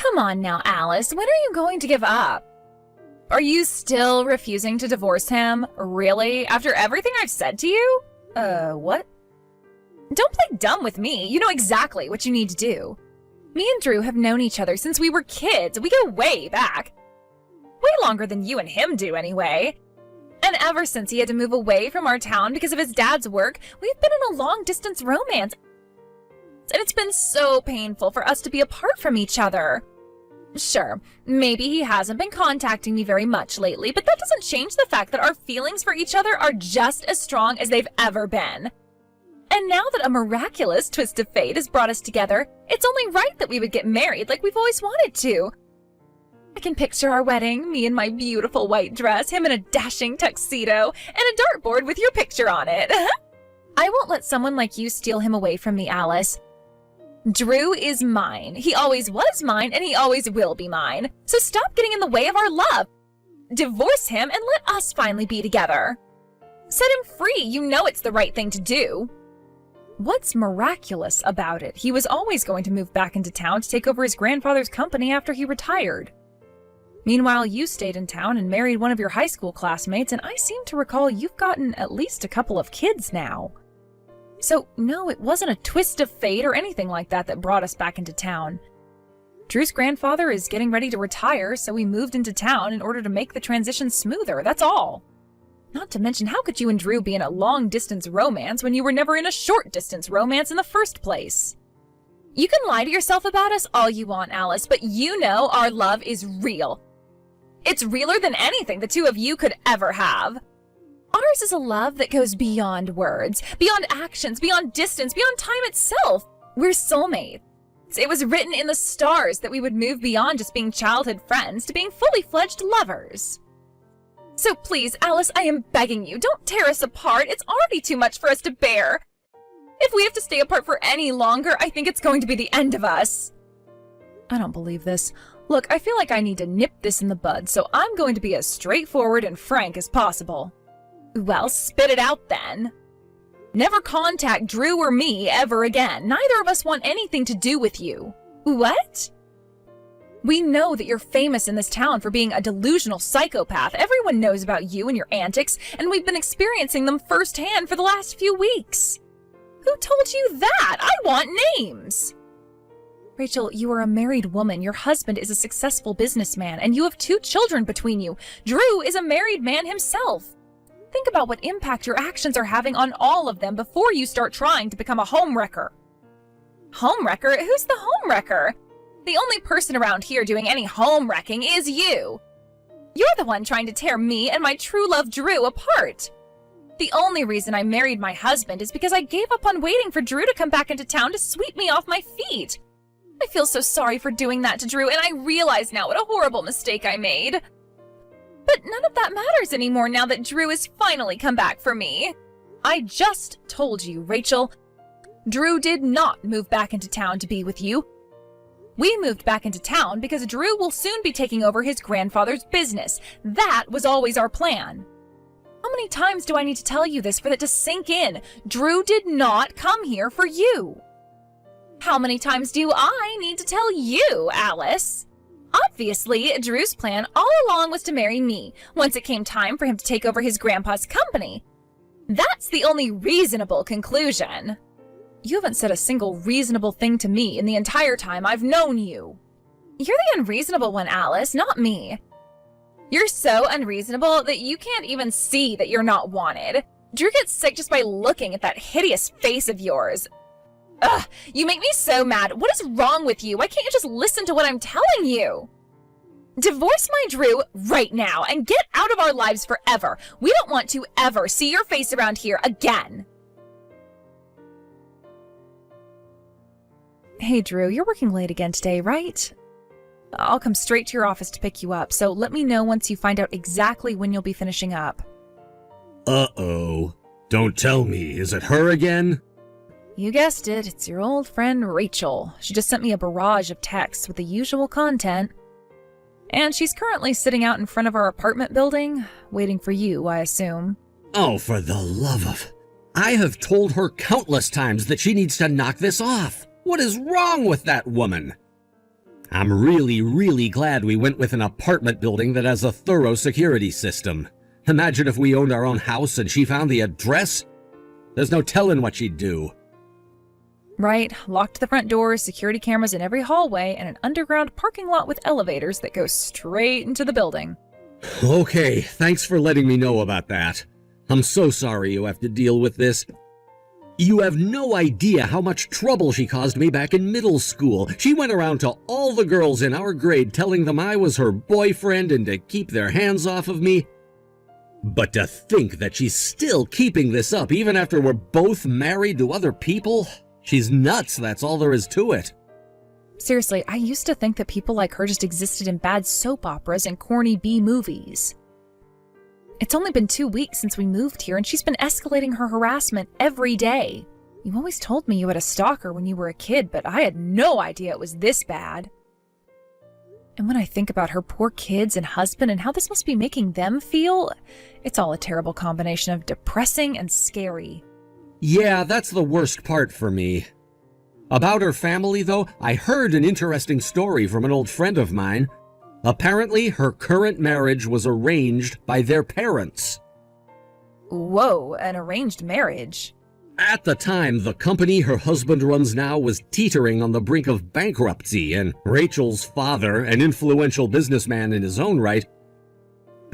Come on now, Alice. When are you going to give up? Are you still refusing to divorce him? Really? After everything I've said to you? What? Don't play dumb with me. You know exactly what you need to do. Me and Drew have known each other since we were kids. We go way back. Way longer than you and him do, anyway. And ever since he had to move away from our town because of his dad's work, we've been in a long-distance romance. And it's been so painful for us to be apart from each other. Sure, maybe he hasn't been contacting me very much lately, but that doesn't change the fact that our feelings for each other are just as strong as they've ever been. And now that a miraculous twist of fate has brought us together, it's only right that we would get married like we've always wanted to. I can picture our wedding, me in my beautiful white dress, him in a dashing tuxedo, and a dartboard with your picture on it. I won't let someone like you steal him away from me, Alice. Drew is mine. He always was mine, and he always will be mine. So stop getting in the way of our love. Divorce him and let us finally be together. Set him free. You know it's the right thing to do. What's miraculous about it? He was always going to move back into town to take over his grandfather's company after he retired. Meanwhile, you stayed in town and married one of your high school classmates, and I seem to recall you've gotten at least a couple of kids now. So, no, it wasn't a twist of fate or anything like that brought us back into town. Drew's grandfather is getting ready to retire, so we moved into town in order to make the transition smoother, that's all. Not to mention, how could you and Drew be in a long-distance romance when you were never in a short-distance romance in the first place? You can lie to yourself about us all you want, Alice, but you know our love is real. It's realer than anything the two of you could ever have. Ours is a love that goes beyond words, beyond actions, beyond distance, beyond time itself. We're soulmates. It was written in the stars that we would move beyond just being childhood friends to being fully fledged lovers. So please, Alice, I am begging you, don't tear us apart. It's already too much for us to bear. If we have to stay apart for any longer, I think it's going to be the end of us. I don't believe this. Look, I feel like I need to nip this in the bud, so I'm going to be as straightforward and frank as possible. Well, spit it out then. Never contact Drew or me ever again. Neither of us want anything to do with you. What? We know that you're famous in this town for being a delusional psychopath. Everyone knows about you and your antics, and we've been experiencing them firsthand for the last few weeks. Who told you that? I want names. Rachel, you are a married woman. Your husband is a successful businessman, and you have 2 children between you. Drew is a married man himself. Think about what impact your actions are having on all of them before you start trying to become a homewrecker. Homewrecker? Who's the homewrecker? The only person around here doing any home-wrecking is you. You're the one trying to tear me and my true love Drew apart. The only reason I married my husband is because I gave up on waiting for Drew to come back into town to sweep me off my feet. I feel so sorry for doing that to Drew, and I realize now what a horrible mistake I made. But none of that matters anymore now that Drew has finally come back for me. I just told you, Rachel. Drew did not move back into town to be with you. We moved back into town because Drew will soon be taking over his grandfather's business. That was always our plan. How many times do I need to tell you this for that to sink in? Drew did not come here for you. How many times do I need to tell you, Alice? Obviously, Drew's plan all along was to marry me, once it came time for him to take over his grandpa's company. That's the only reasonable conclusion. You haven't said a single reasonable thing to me in the entire time I've known you. You're the unreasonable one, Alice, not me. You're so unreasonable that you can't even see that you're not wanted. Drew gets sick just by looking at that hideous face of yours. Ugh, you make me so mad. What is wrong with you? Why can't you just listen to what I'm telling you? Divorce my Drew right now and get out of our lives forever. We don't want to ever see your face around here again. Hey, Drew, you're working late again today, right? I'll come straight to your office to pick you up, so let me know once you find out exactly when you'll be finishing up. Uh-oh. Don't tell me, is it her again? You guessed it, it's your old friend Rachel. She just sent me a barrage of texts with the usual content. And she's currently sitting out in front of our apartment building, waiting for you, I assume. Oh, for the love of... I have told her countless times that she needs to knock this off. What is wrong with that woman? I'm really glad we went with an apartment building that has a thorough security system. Imagine if we owned our own house and she found the address. There's no telling what she'd do. Right, locked the front doors, security cameras in every hallway, and an underground parking lot with elevators that go straight into the building. Okay, thanks for letting me know about that. I'm so sorry you have to deal with this. You have no idea how much trouble she caused me back in middle school. She went around to all the girls in our grade telling them I was her boyfriend and to keep their hands off of me. But to think that she's still keeping this up even after we're both married to other people? She's nuts, that's all there is to it. Seriously, I used to think that people like her just existed in bad soap operas and corny B movies. It's only been 2 weeks since we moved here, and she's been escalating her harassment every day. You always told me you had a stalker when you were a kid, but I had no idea it was this bad. And when I think about her poor kids and husband and how this must be making them feel, it's all a terrible combination of depressing and scary. Yeah, that's the worst part for me. About her family, though, I heard an interesting story from an old friend of mine. Apparently, her current marriage was arranged by their parents. Whoa, an arranged marriage? At the time, the company her husband runs now was teetering on the brink of bankruptcy, and Rachel's father, an influential businessman in his own right,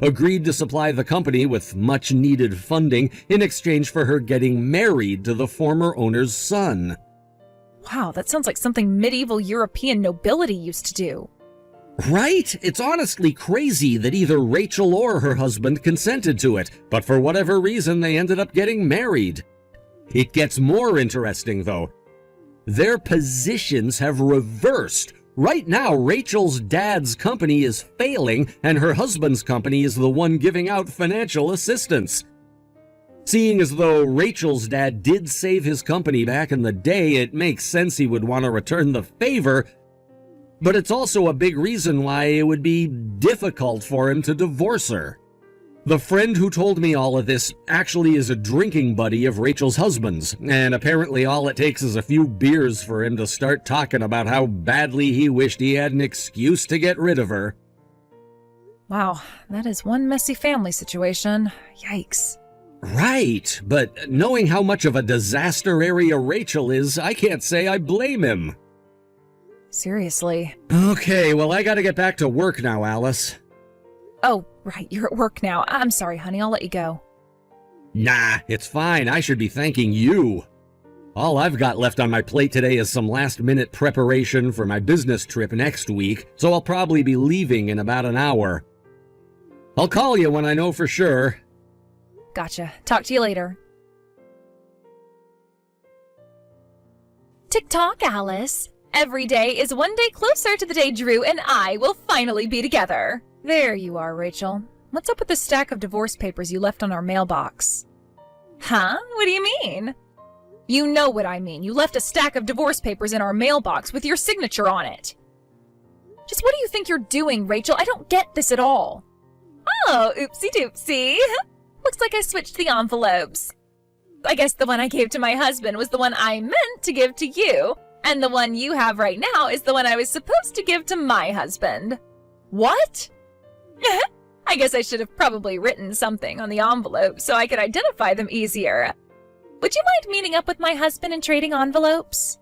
agreed to supply the company with much-needed funding in exchange for her getting married to the former owner's son. Wow, that sounds like something medieval European nobility used to do. Right? It's honestly crazy that either Rachel or her husband consented to it, but for whatever reason they ended up getting married. It gets more interesting, though. Their positions have reversed. Right now, Rachel's dad's company is failing, and her husband's company is the one giving out financial assistance. Seeing as though Rachel's dad did save his company back in the day, it makes sense he would want to return the favor, but it's also a big reason why it would be difficult for him to divorce her. The friend who told me all of this actually is a drinking buddy of Rachel's husband's, and apparently all it takes is a few beers for him to start talking about how badly he wished he had an excuse to get rid of her. Wow, that is one messy family situation. Yikes. Right, but knowing how much of a disaster area Rachel is, I can't say I blame him. Seriously. Okay, well, I gotta get back to work now, Alice. Oh, right, you're at work now. I'm sorry, honey, I'll let you go. Nah, it's fine. I should be thanking you. All I've got left on my plate today is some last-minute preparation for my business trip next week, so I'll probably be leaving in about an hour. I'll call you when I know for sure. Gotcha. Talk to you later. Tick-tock, Alice. Every day is one day closer to the day Drew and I will finally be together. There you are, Rachel. What's up with the stack of divorce papers you left on our mailbox? Huh? What do you mean? You know what I mean. You left a stack of divorce papers in our mailbox with your signature on it. Just what do you think you're doing, Rachel? I don't get this at all. Oh, oopsie-doopsie. Looks like I switched the envelopes. I guess the one I gave to my husband was the one I meant to give to you, and the one you have right now is the one I was supposed to give to my husband. What? I guess I should have probably written something on the envelope so I could identify them easier. Would you mind meeting up with my husband and trading envelopes?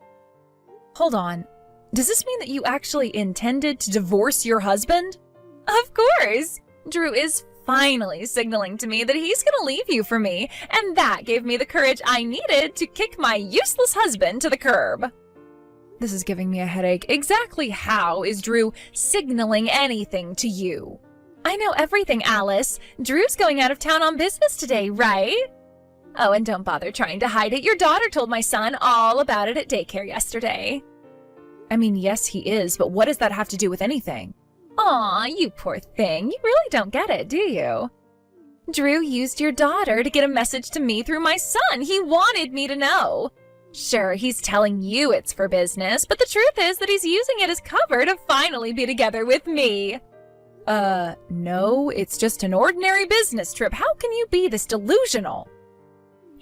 Hold on. Does this mean that you actually intended to divorce your husband? Of course. Drew is finally signaling to me that he's gonna leave you for me, and that gave me the courage I needed to kick my useless husband to the curb. This is giving me a headache. Exactly how is Drew signaling anything to you? I know everything, Alice. Drew's going out of town on business today, right? Oh, and don't bother trying to hide it. Your daughter told my son all about it at daycare yesterday. I mean, yes, he is, but what does that have to do with anything? Aw, you poor thing. You really don't get it, do you? Drew used your daughter to get a message to me through my son. He wanted me to know. Sure, he's telling you it's for business, but the truth is that he's using it as cover to finally be together with me. No, it's just an ordinary business trip. How can you be this delusional?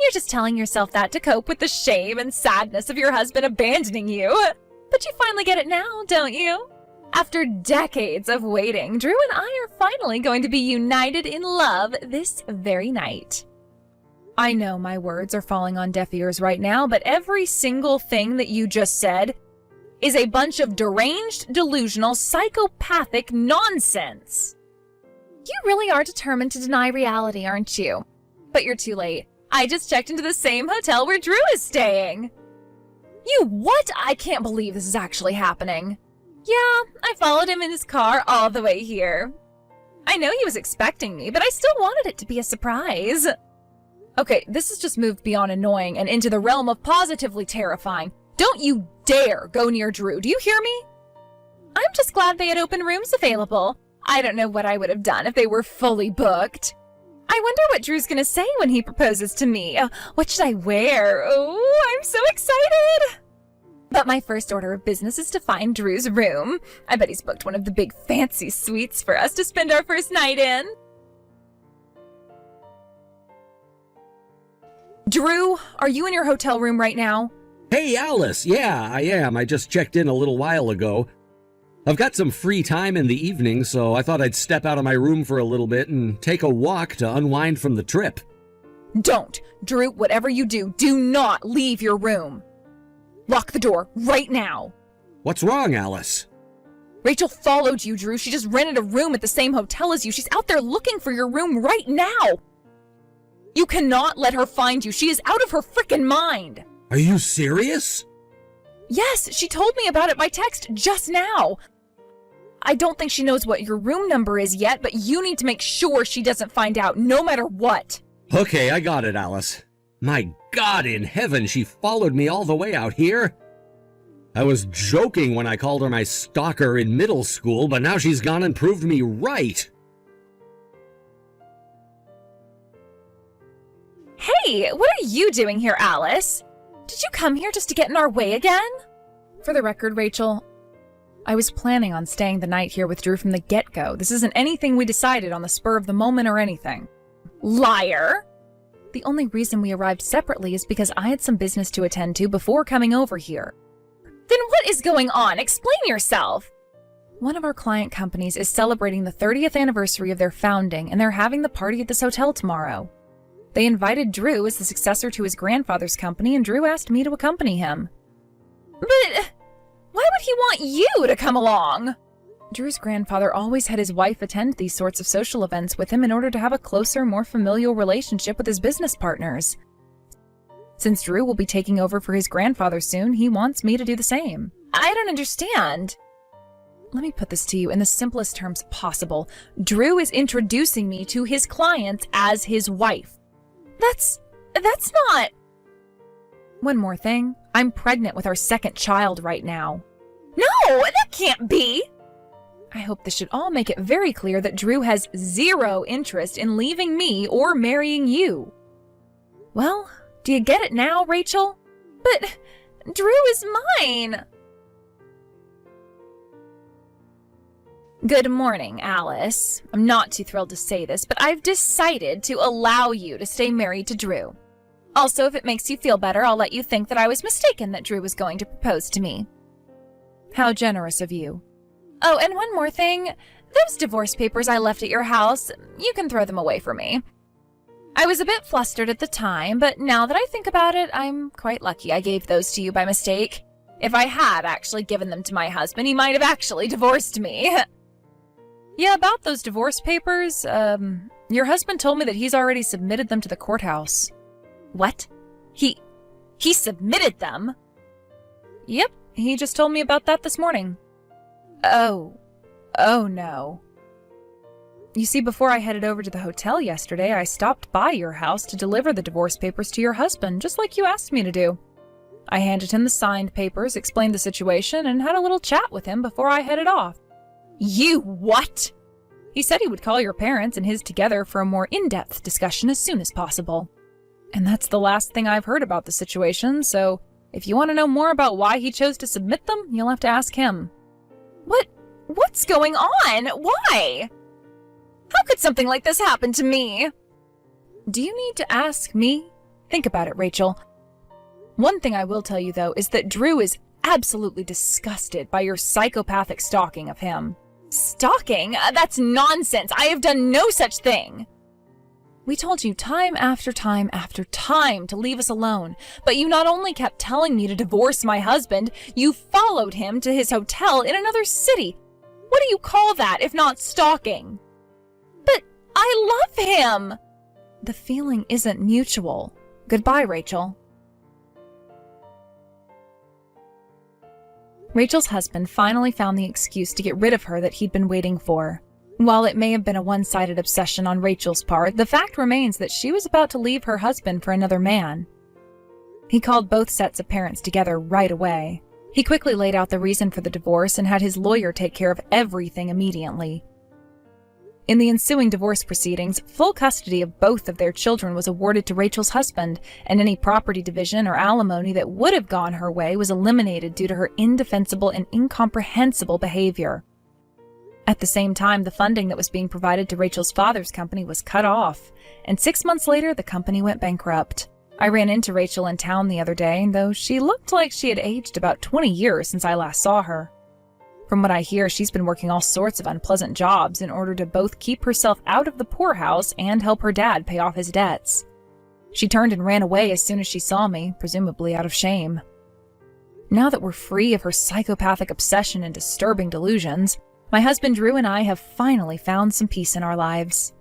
You're just telling yourself that to cope with the shame and sadness of your husband abandoning you. But you finally get it now, don't you? After decades of waiting, Drew and I are finally going to be united in love this very night. I know my words are falling on deaf ears right now, but every single thing that you just said is a bunch of deranged, delusional, psychopathic nonsense. You really are determined to deny reality, aren't you? But you're too late. I just checked into the same hotel where Drew is staying. You what? I can't believe this is actually happening. Yeah, I followed him in his car all the way here. I know he was expecting me, but I still wanted it to be a surprise. Okay, this has just moved beyond annoying and into the realm of positively terrifying. Don't you dare go near Drew, do you hear me? I'm just glad they had open rooms available. I don't know what I would have done if they were fully booked. I wonder what Drew's gonna say when he proposes to me. What should I wear? Oh, I'm so excited! But my first order of business is to find Drew's room. I bet he's booked one of the big fancy suites for us to spend our first night in. Drew, are you in your hotel room right now? Hey, Alice. Yeah, I am. I just checked in a little while ago. I've got some free time in the evening, so I thought I'd step out of my room for a little bit and take a walk to unwind from the trip. Don't. Drew, whatever you do, do not leave your room. Lock the door right now. What's wrong, Alice? Rachel followed you, Drew. She just rented a room at the same hotel as you. She's out there looking for your room right now. You cannot let her find you. She is out of her frickin' mind. Are you serious? Yes, she told me about it by text just now. I don't think she knows what your room number is yet, but you need to make sure she doesn't find out, no matter what. Okay, I got it, Alice. My God in heaven, she followed me all the way out here. I was joking when I called her my stalker in middle school, but now she's gone and proved me right. Hey, what are you doing here, Alice? Did you come here just to get in our way again? For the record, Rachel, I was planning on staying the night here with Drew from the get-go. This isn't anything we decided on the spur of the moment or anything. Liar! The only reason we arrived separately is because I had some business to attend to before coming over here. Then what is going on? Explain yourself! One of our client companies is celebrating the 30th anniversary of their founding, and they're having the party at this hotel tomorrow. They invited Drew as the successor to his grandfather's company, and Drew asked me to accompany him. But why would he want you to come along? Drew's grandfather always had his wife attend these sorts of social events with him in order to have a closer, more familial relationship with his business partners. Since Drew will be taking over for his grandfather soon, he wants me to do the same. I don't understand. Let me put this to you in the simplest terms possible. Drew is introducing me to his clients as his wife. That's not... One more thing. I'm pregnant with our second child right now. No, that can't be! I hope this should all make it very clear that Drew has zero interest in leaving me or marrying you. Well, do you get it now, Rachel? But Drew is mine! Good morning, Alice. I'm not too thrilled to say this, but I've decided to allow you to stay married to Drew. Also, if it makes you feel better, I'll let you think that I was mistaken that Drew was going to propose to me. How generous of you. Oh, and one more thing. Those divorce papers I left at your house, you can throw them away for me. I was a bit flustered at the time, but now that I think about it, I'm quite lucky I gave those to you by mistake. If I had actually given them to my husband, he might have actually divorced me. Yeah, about those divorce papers, your husband told me that he's already submitted them to the courthouse. What? He submitted them? Yep, he just told me about that this morning. Oh no. You see, before I headed over to the hotel yesterday, I stopped by your house to deliver the divorce papers to your husband, just like you asked me to do. I handed him the signed papers, explained the situation, and had a little chat with him before I headed off. You what? He said he would call your parents and his together for a more in-depth discussion as soon as possible. And that's the last thing I've heard about the situation, so if you want to know more about why he chose to submit them, you'll have to ask him. What's going on? Why? How could something like this happen to me? Do you need to ask me? Think about it, Rachel. One thing I will tell you, though, is that Drew is absolutely disgusted by your psychopathic stalking of him. Stalking? That's nonsense. I have done no such thing. We told you time after time after time to leave us alone, but you not only kept telling me to divorce my husband, you followed him to his hotel in another city. What do you call that if not stalking? But I love him! The feeling isn't mutual. Goodbye, Rachel. Rachel's husband finally found the excuse to get rid of her that he'd been waiting for. While it may have been a one-sided obsession on Rachel's part, the fact remains that she was about to leave her husband for another man. He called both sets of parents together right away. He quickly laid out the reason for the divorce and had his lawyer take care of everything immediately. In the ensuing divorce proceedings, full custody of both of their children was awarded to Rachel's husband, and any property division or alimony that would have gone her way was eliminated due to her indefensible and incomprehensible behavior. At the same time, the funding that was being provided to Rachel's father's company was cut off, and 6 months later, the company went bankrupt. I ran into Rachel in town the other day, though she looked like she had aged about 20 years since I last saw her. From what I hear, she's been working all sorts of unpleasant jobs in order to both keep herself out of the poorhouse and help her dad pay off his debts. She turned and ran away as soon as she saw me, presumably out of shame. Now that we're free of her psychopathic obsession and disturbing delusions, my husband Drew and I have finally found some peace in our lives.